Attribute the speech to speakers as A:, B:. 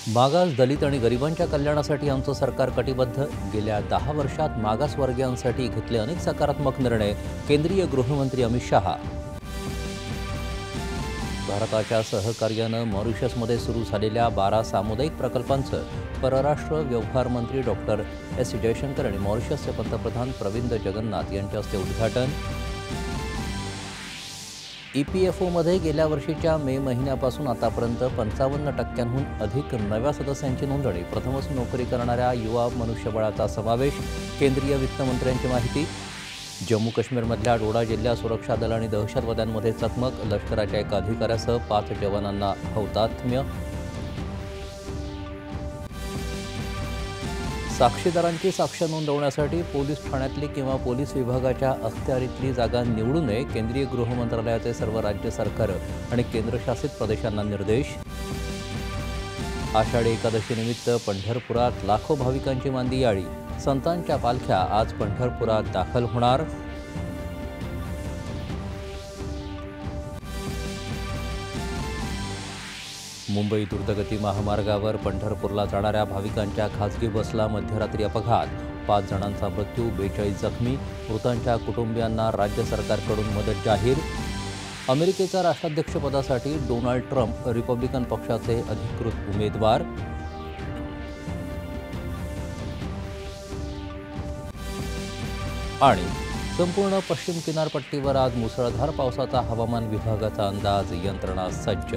A: मागास, दलित आणि गरिबांच्या कल्याणासाठी आमचं सरकार कटिबद्ध. गेल्या 10 वर्षात मागासवर्गीयांसाठी घेतले अनेक सकारात्मक निर्णय. केंद्रीय गृहमंत्री अमित शहा. भारताच्या सहकार्यानं मॉरिशसमध्ये सुरू झालेल्या 12 सामुदायिक प्रकल्पांचं परराष्ट्र व्यवहार मंत्री डॉक्टर एस जयशंकर आणि मॉरिशसचे पंतप्रधान प्रविंद जगन्नाथ यांच्या हस्ते उद्घाटन. EPFOमध्ये गेल्या वर्षीच्या मे महिन्यापासून आतापर्यंत 55% अधिक नव्या सदस्यांची नोंदणी. प्रथमच नोकरी करणाऱ्या युवा मनुष्यबळाचा समावेश. केंद्रीय वित्तमंत्र्यांची माहिती. जम्मू काश्मीरमधल्या डोडा जिल्ह्यात सुरक्षा दल आणि दहशतवाद्यांमध्ये चकमक. लष्कराच्या एका अधिकाऱ्यासह 5 जवानांना हौतात्म्य. साक्षीदारांची साक्ष नोंदवण्यासाठी पोलीस ठाण्यातली किंवा पोलीस विभागाच्या अखत्यारीतली जागा निवडू नये. केंद्रीय गृहमंत्रालयाचे सर्व राज्य सरकारं आणि केंद्रशासित प्रदेशांना निर्देश. आषाढी एकादशीनिमित्त पंढरपुरात लाखो भाविकांची मांदी याळी. संतांच्या पालख्या आज पंढरपुरात दाखल होणार. मुंबई द्रुतगती महामार्गावर पंढरपूरला जाणाऱ्या भाविकांच्या खासगी बसला मध्यरात्री अपघात. 5 जणांचा मृत्यू, 42 जखमी. मृतांच्या कुटुंबियांना राज्य सरकारकडून मदत जाहीर. अमेरिकेच्या राष्ट्राध्यक्षपदासाठी डोनाल्ड ट्रम्प रिपब्लिकन पक्षाचे अधिकृत उमेदवार. आणि संपूर्ण पश्चिम किनारपट्टीवर आज मुसळधार पावसाचा हवामान विभागाचा अंदाज. यंत्रणा सज्ज.